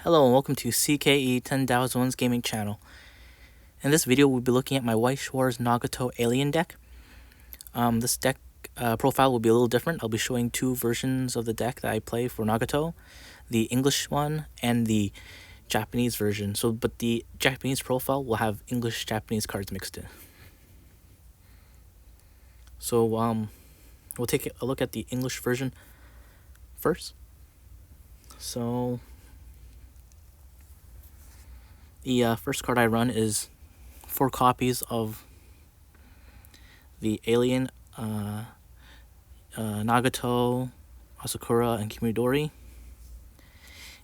Hello and welcome to CKE 10,001's gaming channel. In this video we'll be looking at my Weiss Schwarz Nagato alien deck. This deck profile will be a little different. I'll be showing two versions of the deck that I play for Nagato, the English one and the Japanese version. But the Japanese profile will have English-Japanese cards mixed in. So we'll take a look at the English version first. So the first card I run is 4 copies of the alien Nagato, Asakura, and Kimidori.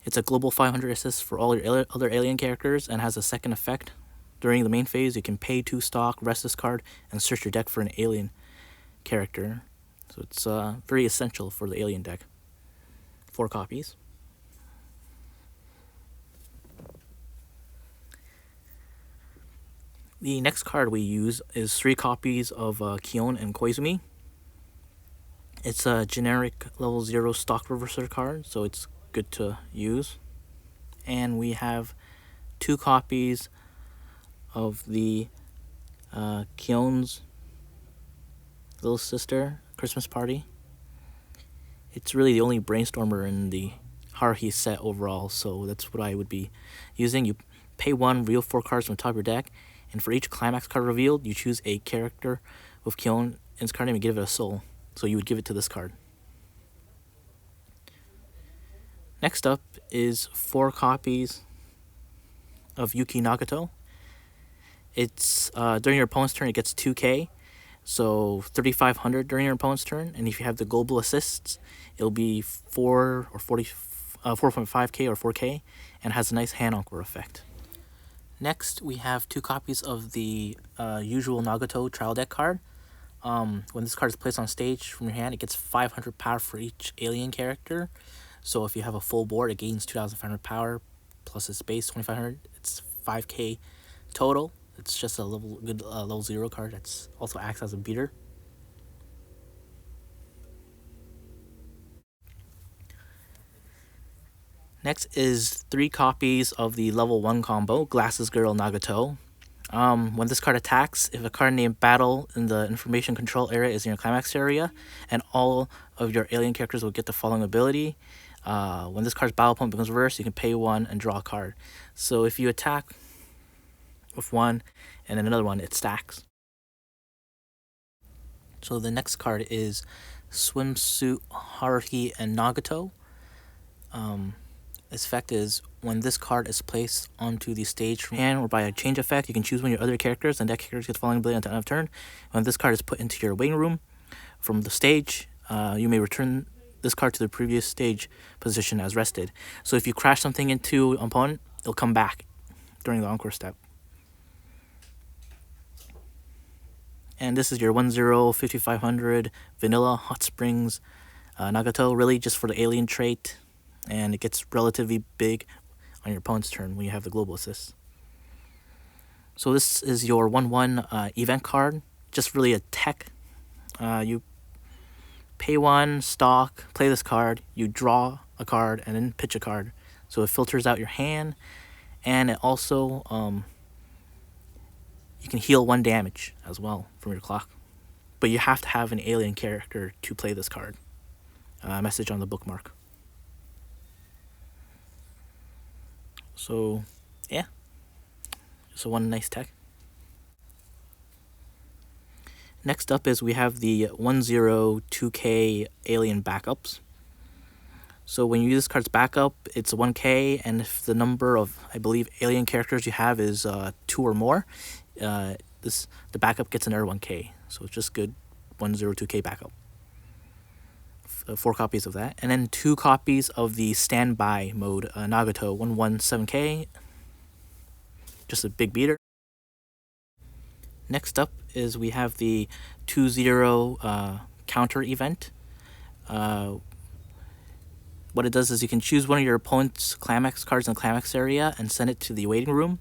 It's a global 500 assist for all your other alien characters and has a second effect. During the main phase, you can pay 2 stock, rest this card, and search your deck for an alien character. So it's very essential for the alien deck. 4 copies. The next card we use is 3 copies of Kion and Koizumi. It's a generic level 0 stock reverser card, so it's good to use. And we have 2 copies of the Kion's little sister, Christmas Party. It's really the only brainstormer in the Haruhi set overall, so that's what I would be using. You pay 1, reveal 4 cards from the top of your deck, and for each climax card revealed, you choose a character with Kion in its card name and give it a soul. So you would give it to this card. Next up is 4 copies of Yuki Nagato. It's during your opponent's turn, it gets 2k, so 3,500 during your opponent's turn. And if you have the global assists, it'll be 4 or 4.5k or 4k, and has a nice hand encore effect. Next, we have 2 copies of the usual Nagato trial deck card. When this card is placed on stage from your hand, it gets 500 power for each alien character. So if you have a full board, it gains 2,500 power plus its base 2,500. It's 5k total. It's just a good level 0 card that also acts as a beater. Next is 3 copies of the level 1 combo, Glasses Girl Nagato. When this card attacks, if a card named Battle in the information control area is in your climax area, and all of your alien characters will get the following ability. When this card's battle point becomes reversed, you can pay 1 and draw a card. So if you attack with 1 and then another one, it stacks. So the next card is Swimsuit Haruhi and Nagato. Its effect is when this card is placed onto the stage from hand or by a change effect, you can choose one of your other characters, and that character gets following ability at the end of turn. When this card is put into your waiting room from the stage, you may return this card to the previous stage position as rested. So if you crash something into an opponent, it'll come back during the encore step. And this is your 1-0 5,500 vanilla Hot Springs Nagato, really just for the alien trait. And it gets relatively big on your opponent's turn when you have the global assist. So this is your 1-1 event card, just really a tech. You pay 1 stock, play this card, you draw a card, and then pitch a card. So it filters out your hand, and it also you can heal 1 damage as well from your clock. But you have to have an alien character to play this card. Message on the bookmark. So, yeah, just one nice tech. Next up is we have the 1-0 2k alien backups. So when you use this card's backup, it's 1k, and if the number of, I believe, alien characters you have is 2 or more, the backup gets another 1k. So it's just good 1-0 2k backup. 4 copies of that, and then 2 copies of the standby mode Nagato 1-1 7k, just a big beater. Next up is we have the 2-0 counter event. What it does is you can choose one of your opponent's climax cards in the climax area and send it to the waiting room.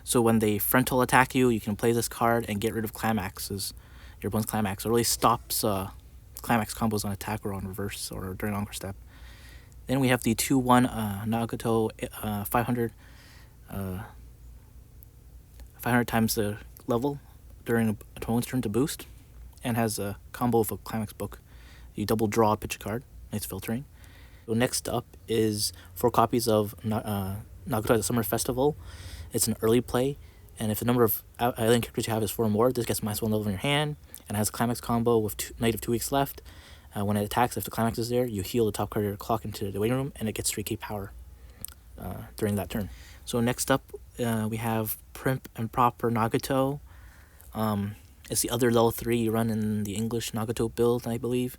So when they frontal attack you, you can play this card and get rid of climaxes, your opponent's climax. It really stops climax combos on attack or on reverse or during encore step. Then we have the 2-1 Nagato 500 times the level during a opponent's turn to boost, and has a combo of a climax book. You double draw, pitch a card. Nice filtering. So next up is 4 copies of Nagato at the Summer Festival. It's an early play, and if the number of island characters you have is 4 or more, this gets -1 level in your hand, and has a climax combo with Night of 2 weeks left. When it attacks, if the climax is there, you heal the top card of your clock into the waiting room, and it gets 3k power during that turn. So next up, we have Primp and Proper Nagato. It's the other level 3 you run in the English Nagato build, I believe.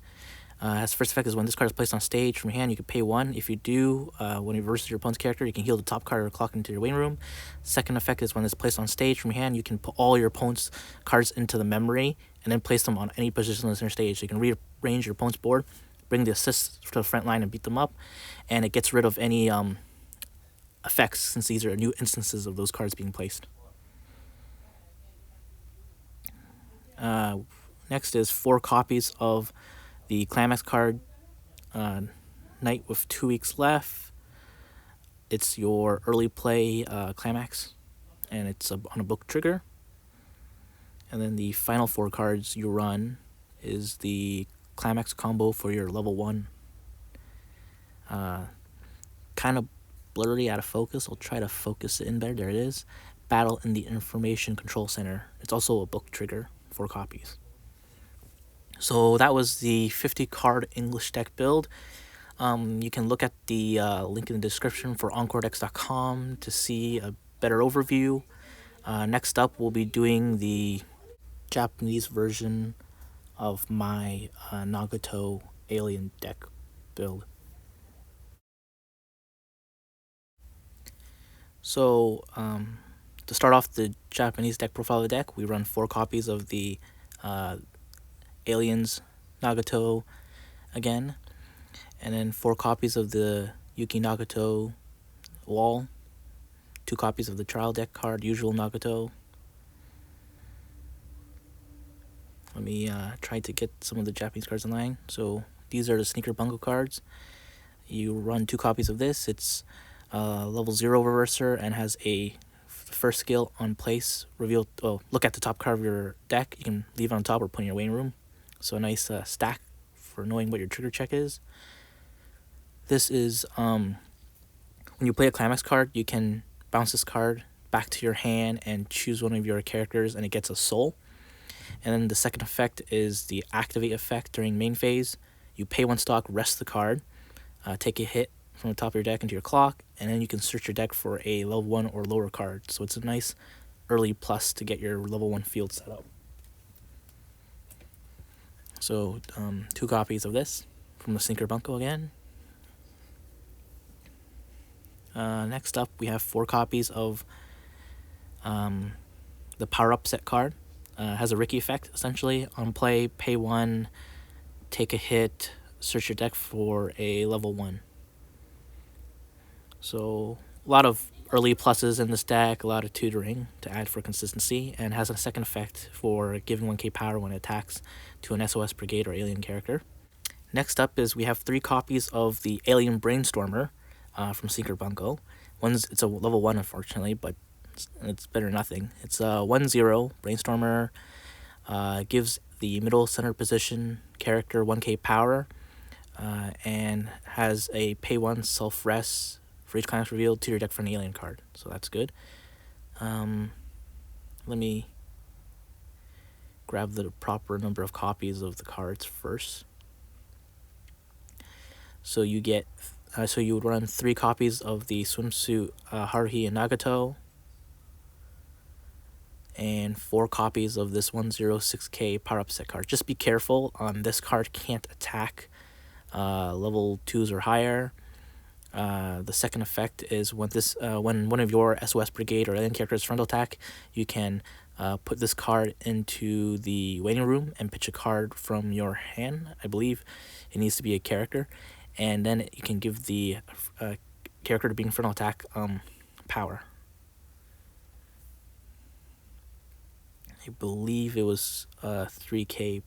Has first effect is when this card is placed on stage from your hand, you can pay 1. If you do, when it reverses your opponent's character, you can heal the top card or clock into your waiting room. Second effect is when it's placed on stage from your hand, you can put all your opponent's cards into the memory and then place them on any position on the center stage. So you can rearrange your opponent's board, bring the assists to the front line and beat them up, and it gets rid of any effects, since these are new instances of those cards being placed. Next is 4 copies of the climax card, Night with 2 weeks left. It's your early play climax, and it's on a book trigger. And then the final 4 cards you run is the climax combo for your level 1. Kind of blurry, out of focus. I'll try to focus it in better. There it is. Battle in the Information Control Center. It's also a book trigger, 4 copies. So that was the 50 card English deck build. You can look at the link in the description for encoredex.com to see a better overview. Next up, we'll be doing the Japanese version of my Nagato alien deck build. So to start off the Japanese deck profile of the deck, we run 4 copies of the Aliens Nagato again, and then 4 copies of the Yuki Nagato wall, 2 copies of the trial deck card Usual Nagato. Let me try to get some of the Japanese cards online. So these are the Sneaker Bungo cards. You run 2 copies of this. It's level 0 reverser and has a first skill on place reveal. Oh, look at the top card of your deck. You can leave it on top or put in your waiting room. So a nice stack for knowing what your trigger check is. This is when you play a climax card, you can bounce this card back to your hand and choose one of your characters, and it gets a soul. And then the second effect is the activate effect during main phase. You pay 1 stock, rest the card, take a hit from the top of your deck into your clock, and then you can search your deck for a level 1 or lower card. So it's a nice early plus to get your level 1 field set up. So 2 copies of this from the Sneaker Bunko again. Next up, we have 4 copies of the Power Up set card. Has a Ricky effect, essentially. On play, pay 1, take a hit, search your deck for a level 1. So a lot of early pluses in this deck, a lot of tutoring to add for consistency, and has a second effect for giving 1k power when it attacks to an SOS Brigade or alien character. Next up is we have 3 copies of the Alien Brainstormer from Sneaker Bunko. It's a level 1, unfortunately, but it's better than nothing. It's a 1/0 Brainstormer. Gives the middle center position character 1k power, and has a pay 1 self-rest for each climax revealed to your deck for an alien card. So that's good. Let me grab the proper number of copies of the cards first. So you get, so you would run 3 copies of the swimsuit Haruhi and Nagato, and 4 copies of this 106k power up set card. Just be careful. This card can't attack level 2s or higher. The second effect is when one of your SOS Brigade or alien characters frontal attack, you can put this card into the waiting room and pitch a card from your hand. I believe it needs to be a character, and then you can give the character to being frontal attack power. I believe it was 3k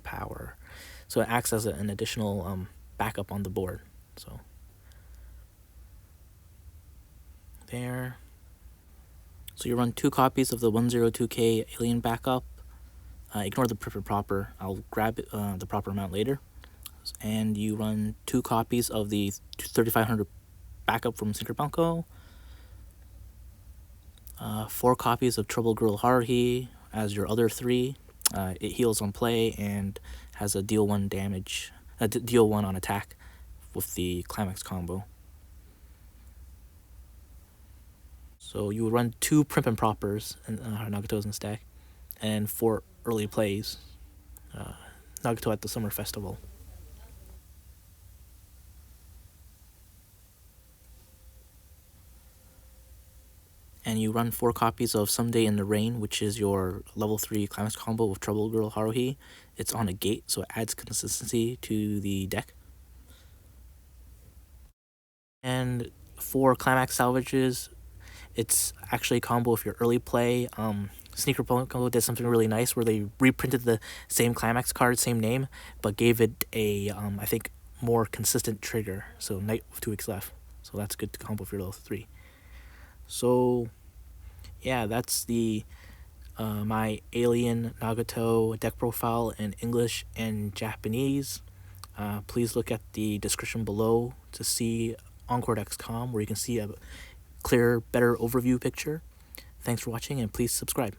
power. so it acts as an additional backup on the board. So there. So you run 2 copies of the 102K alien backup. Ignore the prip and proper. I'll grab the proper amount later. And you run 2 copies of the 3500 backup from Synchro Banco. 4 copies of Trouble Girl Haruhi as your other 3. It heals on play and has a deal 1 damage, deal 1 on attack with the climax combo. So you would run 2 primp and propers and Nagato's in the stack, and 4 early plays. Nagato at the Summer Festival. And you run 4 copies of Someday in the Rain, which is your level 3 climax combo with Trouble Girl Haruhi. It's on a gate, so it adds consistency to the deck. And 4 climax salvages. It's actually a combo if you're early play. Sneaker Banco did something really nice where they reprinted the same climax card, same name, but gave it a, I think, more consistent trigger. So night with 2 weeks left. So that's a good combo for your level 3. So, yeah, that's the my Alien Nagato deck profile in English and Japanese. Please look at the description below to see Encore.com, where you can see a clearer, better overview picture. Thanks for watching, and please subscribe.